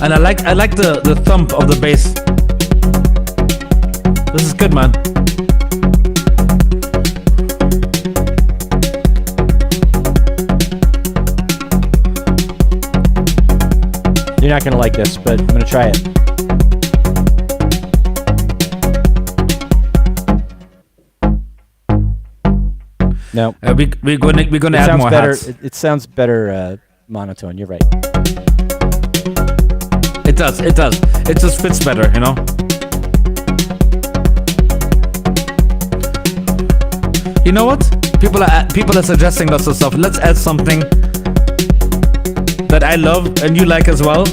And I like the thump of the bass. This is good, man. You're not gonna like this, but I'm gonna try it. No. We're gonna add more better, hats. It sounds better monotone. You're right. It does. It just fits better, you know. You know what? People are suggesting lots of stuff. Let's add something that I love and you like as well,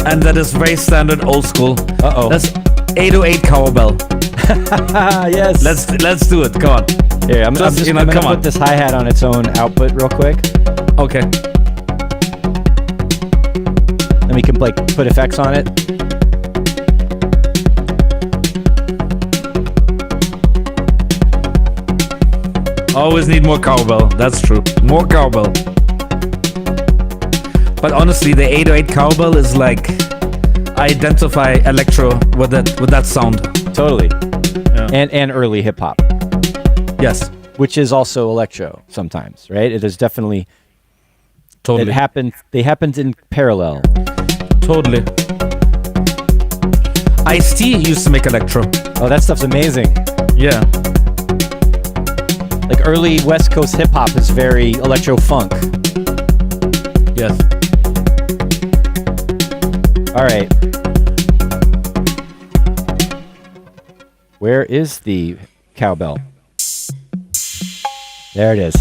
and that is very standard, old school. That's 808 cowbell. Yes. Let's do it. Come on. Here, I'm just gonna put this hi-hat on its own output real quick. Okay. And we can put effects on it. Always need more cowbell. That's true. More cowbell. But honestly, the 808 cowbell is like, I identify Electro with that sound. Totally. Yeah. And early hip hop. Yes. Which is also electro sometimes, right? It is definitely. Totally. They happened in parallel. Totally. Ice-T used to make electro. Oh, that stuff's amazing. Yeah. Like early West Coast hip hop is very electro funk. Yes. All right. Where is the cowbell? There it is.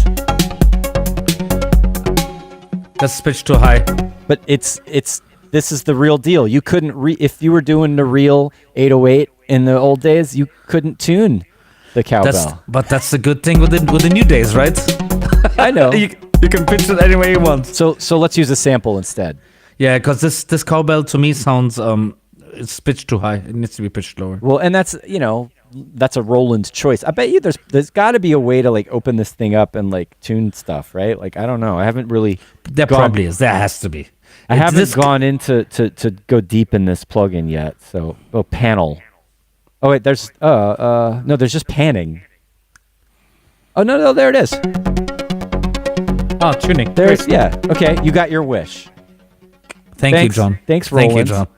That's pitched too high. But this is the real deal. You couldn't if you were doing the real 808 in the old days, you couldn't tune the cowbell. But that's the good thing with the new days, right? I know. you can pitch it any way you want. So let's use a sample instead. Yeah, because this cowbell to me sounds it's pitched too high. It needs to be pitched lower. Well, and that's that's a Roland choice. I bet you there's got to be a way to like open this thing up and like tune stuff, right? Like I don't know. I haven't really. There probably is. There has to be. I haven't gone into to go deep in this plugin yet. So panel. Oh wait, there's no, there's just panning. Oh no, there it is. Oh, tuning. There's yeah. Okay, you got your wish. Thanks, you, John. Thanks, Roland. Thank you, John.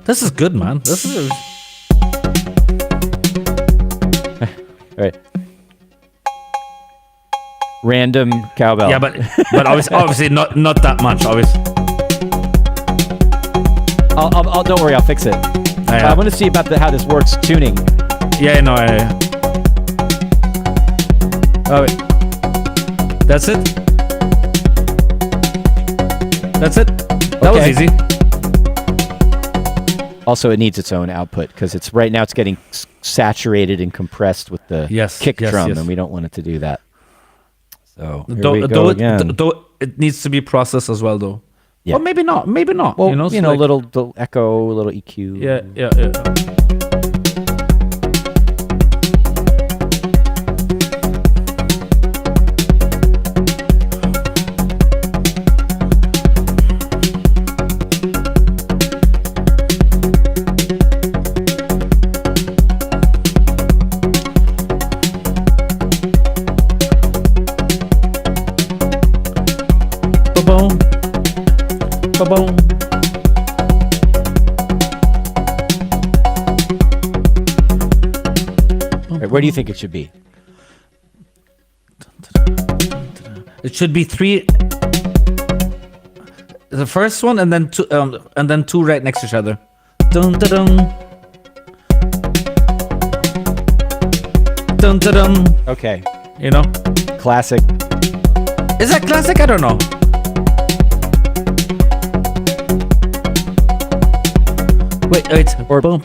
This is good, man. This is all right. Random cowbell. Yeah, but obviously not that much. Obviously. I'll don't worry. I'll fix it. Yeah. I want to see about how this works tuning. Yeah, no. Oh, wait. That's it. That's it. That was easy. Also, it needs its own output because it's right now it's getting saturated and compressed with the kick drum, and we don't want it to do that. So though it needs to be processed as well, though. Yeah. Or maybe not. Maybe not. Well, so like, little echo, little EQ. Yeah. Ba-boom. Right, where do you think it should be? It should be 3. The first one, and then 2 right next to each other. Dun dun dun. Dun dun dun. Okay. You know? Classic. Is that classic? I don't know. Wait. Or boom.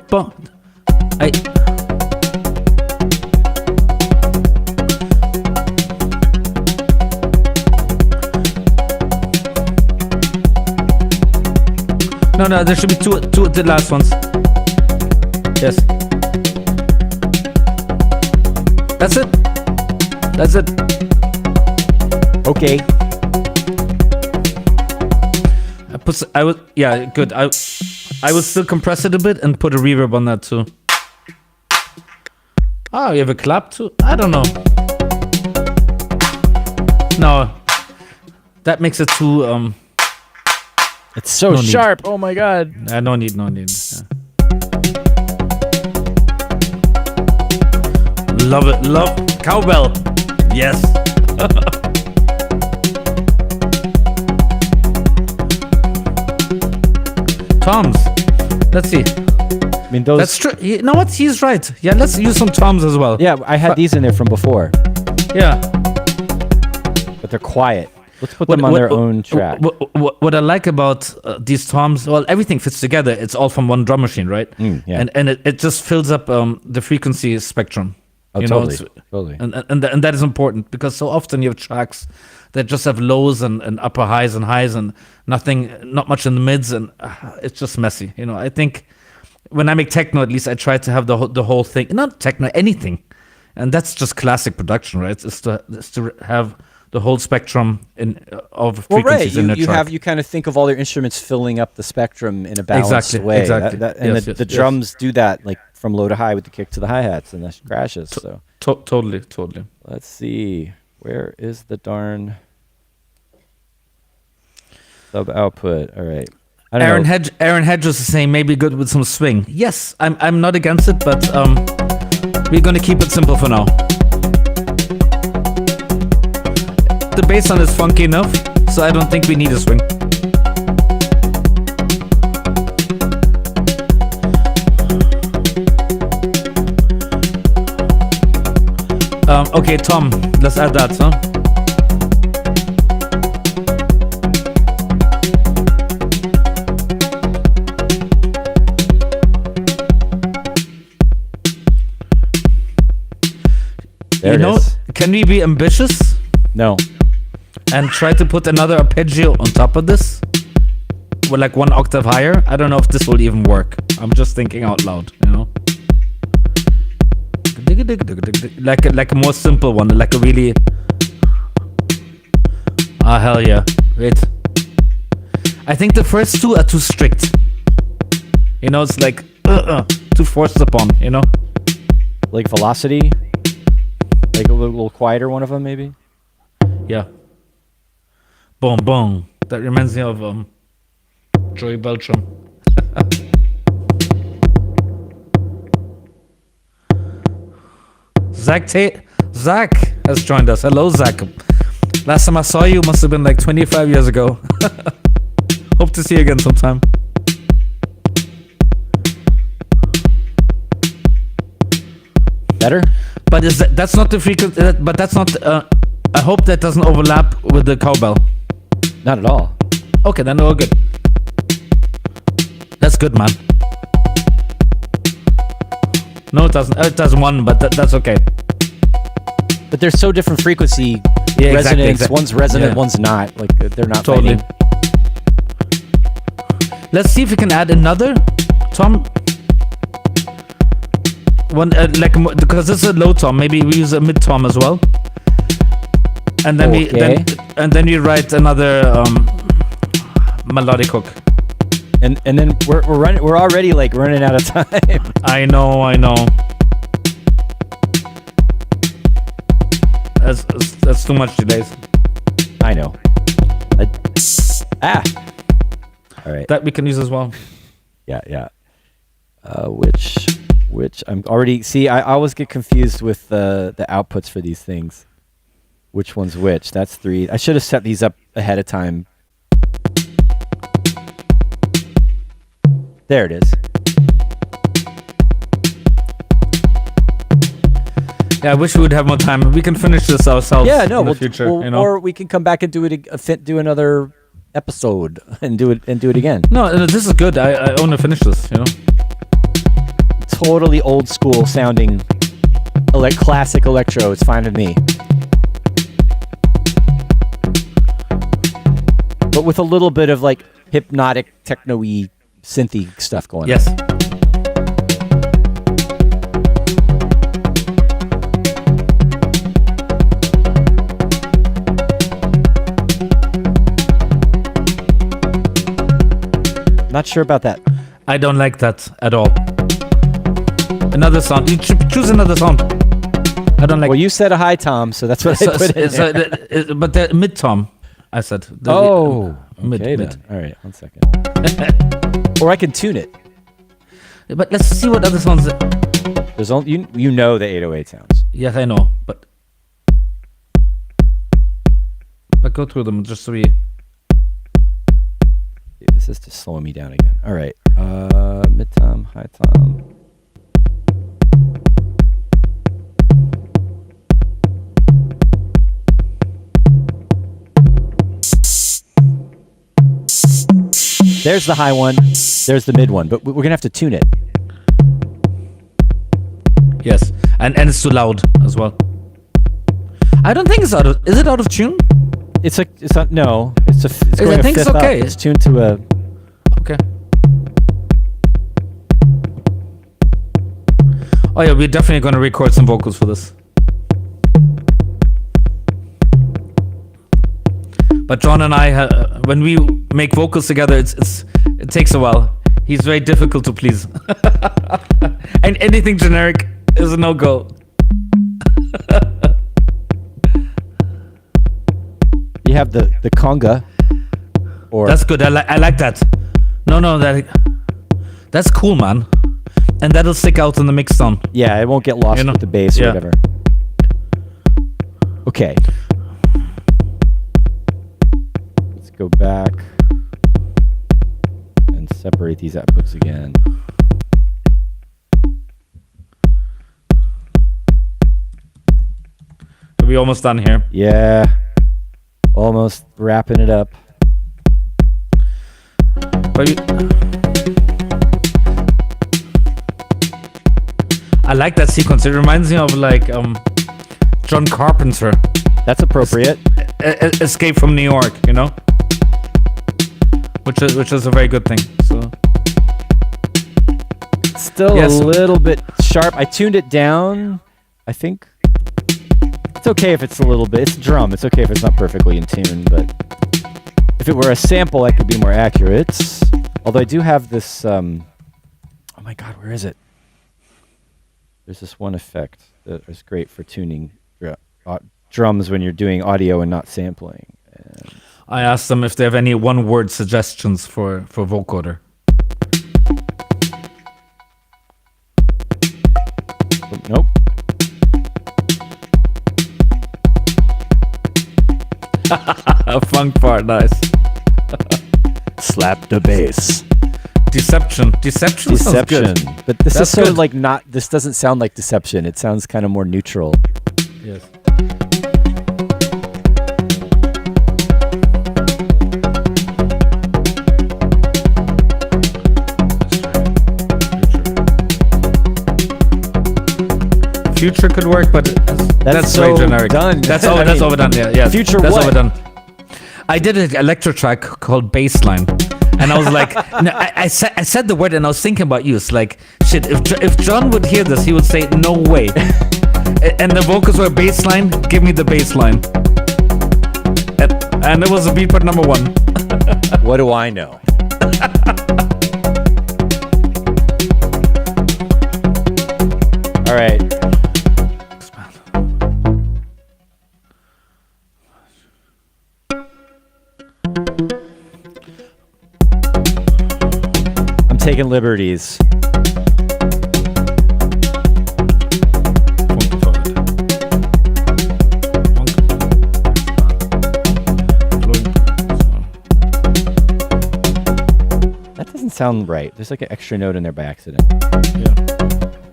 No, there should be two of the last ones. Yes. That's it. Okay. Good. I will still compress it a bit and put a reverb on that too. Oh, you have a clap too? I don't know. No. That makes it too It's so sharp. Oh my god. No need. Yeah. Love it. Love cowbell. Yes. Toms. Let's see. I mean, those. That's true. You know what? He's right. Yeah, let's use some toms as well. Yeah, I had these in there from before. Yeah. But they're quiet. Let's put them on their own track. What I like about these toms, well, everything fits together. It's all from one drum machine, right? Yeah. And it just fills up the frequency spectrum. Oh, totally. And that is important because so often you have tracks that just have lows and upper highs and not much in the mids, and it's just messy. You know, I think when I make techno, at least I try to have the whole thing, not techno, anything, and that's just classic production, right? It's to have the whole spectrum of frequencies in the track. You kind of think of all your instruments filling up the spectrum in a balanced way. Exactly. The drums do that, like from low to high with the kick to the hi-hats and the crashes. So totally. Let's see. Where is the darn sub output? All right. Aaron Hedges is saying maybe good with some swing. Yes, I'm not against it, but we're gonna keep it simple for now. The bass on is funky enough, so I don't think we need a swing. Okay, Tom, let's add that, huh? Can we be ambitious? No. And try to put another arpeggio on top of this? like 1 octave higher. I don't know if this will even work. I'm just thinking out loud, you know. Like a more simple one, like a really. Ah, hell yeah! Wait. I think the first 2 are too strict. You know, it's like too forced upon. You know. Like velocity. Like a little quieter one of them, maybe. Yeah. Boom, boom. That reminds me of Joey Beltram. Zach has joined us. Hello, Zach. Last time I saw you must have been like 25 years ago. Hope to see you again sometime. Better? But that's not the frequency. But that's not. I hope that doesn't overlap with the cowbell. Not at all. Okay, then we're good. That's good, man. No, it doesn't. It does one, but that's okay. But they're so different frequency resonance. Exactly. One's resonant, one's not. Like they're not totally. fighting. Let's see if we can add another tom. One because this is a low tom. Maybe we use a mid tom as well. And then we write another melodic hook. And then we're already like running out of time. I know. That's too much delays. I know. All right. That we can use as well. Yeah. Which I'm already. See, I always get confused with the outputs for these things. Which one's which? That's 3. I should have set these up ahead of time. There it is. Yeah, I wish we would have more time. We can finish this ourselves. Yeah, no, in the future, you know? Or we can come back and do another episode and do it again. No, this is good. I want to finish this. You know, totally old school sounding, classic electro. It's fine with me. But with a little bit of like hypnotic, techno-y, synthy stuff going on. Yes. Not sure about that. I don't like that at all. Another sound. You choose another sound. I don't like. Well, you said a high tom, so that's what I put in there. But the mid tom, I said. Mid. All right, 1 second. Or I can tune it. But let's see what other sounds. There's only you know the 808 sounds. Yes, I know, but go through them just so we. This is just slowing me down again. All right, mid tom, high tom. There's the high one. There's the mid one. But we're gonna have to tune it. Yes, and it's too loud as well. I don't think it's out of. Is it out of tune? It's not. No. It's going I think a it's fifth okay. Up. It's tuned to a. Okay. Oh yeah, we're definitely gonna record some vocals for this. But John and I, when we make vocals together, it takes a while. He's very difficult to please, and anything generic is a no-go. You have the conga. Or that's good. I like that. No, that's cool, man. And that'll stick out in the mix sound. Yeah, it won't get lost with the bass or whatever. Okay. Let's go back and separate these outputs again. Are we almost done here? Yeah. Almost wrapping it up. I like that sequence. It reminds me of like John Carpenter. That's appropriate. Escape from New York, you know? which is a very good thing. So still a little bit sharp. I tuned it down. I think it's okay if it's a little bit. It's a drum. It's okay if it's not perfectly in tune, but if it were a sample, I could be more accurate. Although I do have this. Oh my God, where is it? There's this one effect that is great for tuning drums when you're doing audio and not sampling. And I asked them if they have any one-word suggestions for vocoder. Nope. A funk part, nice. Slap the bass. Deception sounds good. But this That's is so good. like not. This doesn't sound like deception. It sounds kind of more neutral. Yes. Future could work, but that's so very generic. done. That's overdone. Yeah, yeah. Future that's what? overdone. I did an electro track called Baseline, and I was like, no, I said the word, and I was thinking about you. It's like, shit. If John would hear this, he would say, no way. And the vocals were baseline. Give me the baseline. And it was a beat part number 1. What do I know? All right. I'm taking liberties. That doesn't sound right. There's like an extra note in there by accident.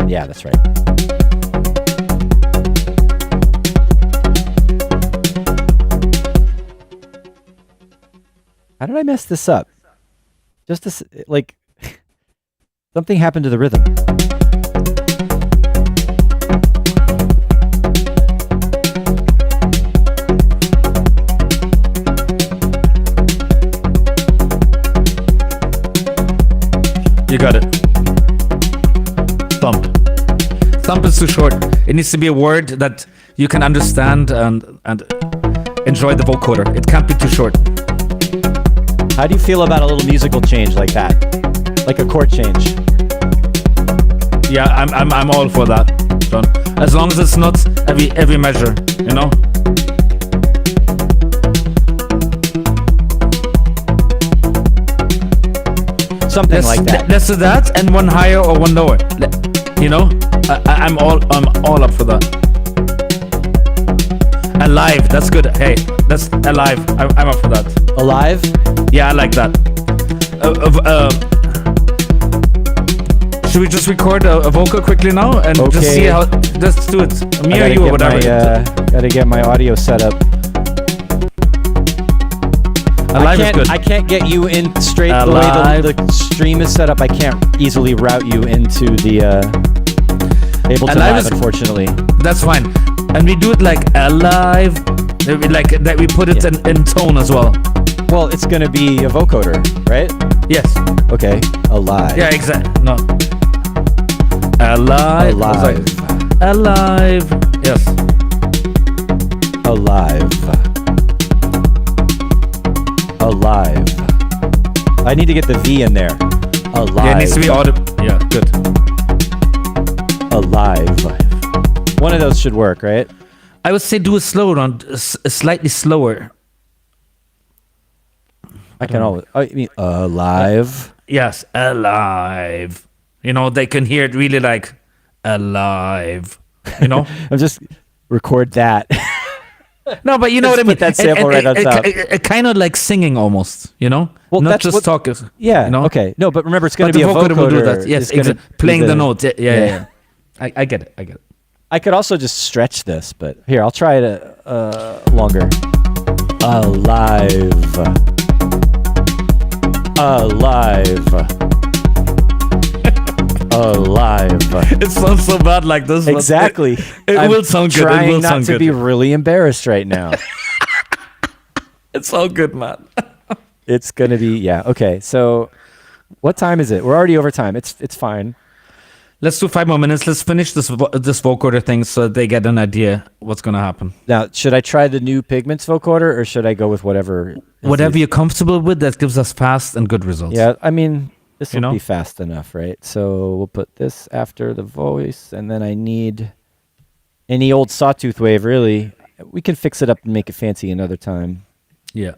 Yeah, that's right. How did I mess this up? Just this, like, something happened to the rhythm. You got it. Thump. Thump is too short. It needs to be a word that you can understand and enjoy the vocoder. It can't be too short. How do you feel about a little musical change like that? Like a chord change? Yeah, I'm all for that, John. As long as it's not every measure, you know? Something like that. Let's do that, and one higher or one lower. You know? I'm all up for that. Alive, that's good. Hey, that's alive. I'm up for that. Alive? Yeah, I like that. Should we just record a vocal quickly now and just see how? Let's do it. Me or you or whatever. Gotta get my audio set up. Alive is good. I can't get you in straight the way the stream is set up. I can't easily route you into the Ableton Live, unfortunately. That's fine. And we do it like alive, like that. We put it in tone as well. Well, it's gonna be a vocoder, right? Yes. Okay. Alive. Yeah, exactly. No. Alive. Alive. Alive. Yes. Alive. Alive. I need to get the V in there. Alive. Yeah, it needs to be audible. Yeah, good. Alive. One of those should work, right? I would say do a slow round, slightly slower. I can always. Oh, you mean alive? Yes, alive. You know, they can hear it really like alive. You know? I'm just record that. No, but you know what I mean. That sample right on top. Kind of like singing almost, you know? Well, not that's just what, talking. Yeah. You know? Okay. No, but remember, it's going But to be the a vocoder will do vocoder. that. Yes, It's gonna playing be the note. Yeah. I get it. I could also just stretch this, but here, I'll try it longer. Alive. Alive. Alive. It sounds so bad like this. Exactly. It will sound good. Trying It will not sound to good. be really embarrassed right now. It's all good, man. It's gonna be okay. So, what time is it? We're already over time. It's fine. Let's do 5 more minutes. Let's finish this vocoder thing so they get an idea what's gonna happen. Now, should I try the new Pigments vocoder or should I go with whatever? Whatever you're comfortable with, that gives us fast and good results. Yeah, I mean, this will be fast enough, right? So we'll put this after the voice, and then I need any old sawtooth wave. Really, we can fix it up and make it fancy another time. Yeah.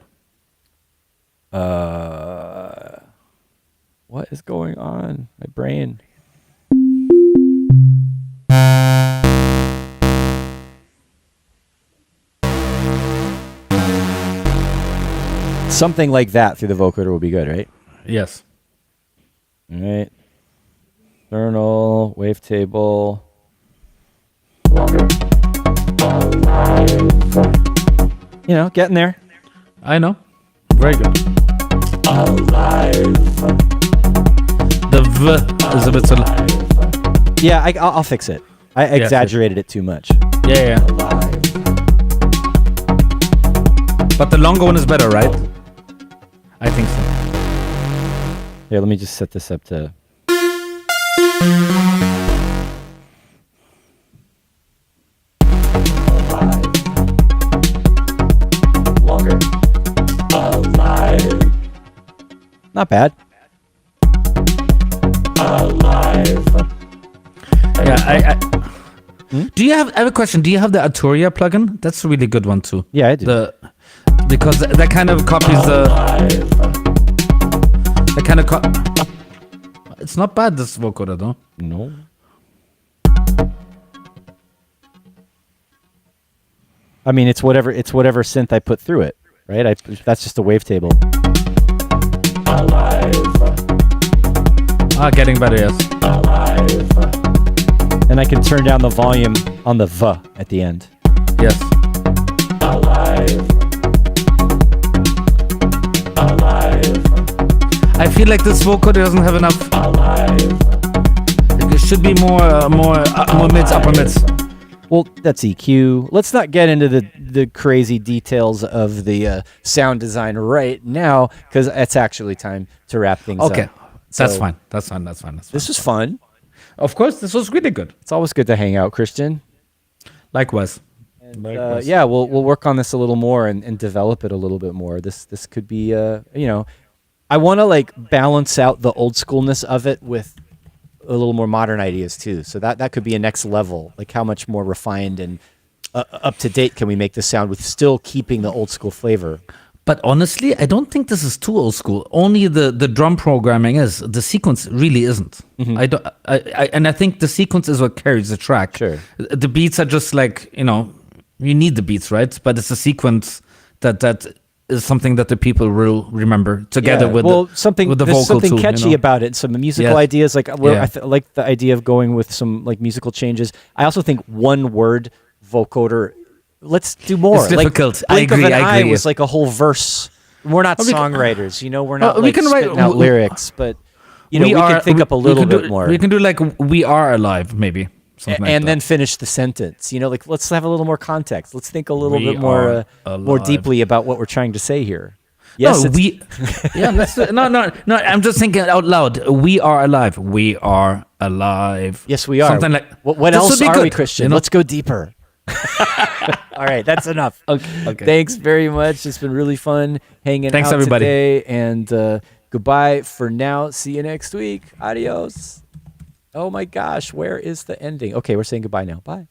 What is going on? My brain. Something like that through the vocoder will be good, right? Yes. All right. External, wavetable. You know, getting there. I know. Very good. The V is a bit so. Yeah, I'll fix it. I exaggerated it too much. Yeah. But the longer one is better, right? I think so. Here, let me just set this up to... Not bad. Yeah, Do you have? I have a question. Do you have the Arturia plugin? That's a really good one too. Yeah, I do. Because that kind of copies the. That kind of It's not bad, this vocoder, though. No. I mean, it's whatever synth I put through it, right? That's just a wavetable. Getting better, yes. And I can turn down the volume on the V at the end. Yes. I feel like this vocoder doesn't have enough. It should be more mids, upper mids. Well, that's EQ. Let's not get into the crazy details of the sound design right now, because it's actually time to wrap things up. Okay, that's fine. That's fine. This was fun. Of course, this was really good. It's always good to hang out, Christian. Likewise. Yeah, we'll work on this a little more and develop it a little bit more. This could be, I want to like balance out the old schoolness of it with a little more modern ideas too. So that could be a next level. Like how much more refined and up to date can we make this sound with still keeping the old school flavor? But honestly, I don't think this is too old school. Only the drum programming is. The sequence really isn't. Mm-hmm. I think the sequence is what carries the track. Sure. The beats are just like, you need the beats, right? But it's a sequence that is something that the people will remember together with the something catchy about it. Some musical ideas, like I like the idea of going with some like musical changes. I also think one word vocoder. Let's do more. It's difficult. Blink of an eye was like a whole verse. We're not songwriters, we're not spitting out lyrics, but we can think up a little bit more. We can do like "We Are Alive," maybe. And then finish the sentence. Like let's have a little more context. Let's think a little bit more deeply about what we're trying to say here. Yes, no. I'm just thinking out loud. We are alive. We are alive. Yes, we are. Something like what else are we, Christian? Let's go deeper. All right, that's enough. Okay. Thanks very much. It's been really fun hanging out everybody. Today. And goodbye for now. See you next week. Adios. Oh my gosh, where is the ending? Okay, we're saying goodbye now. Bye.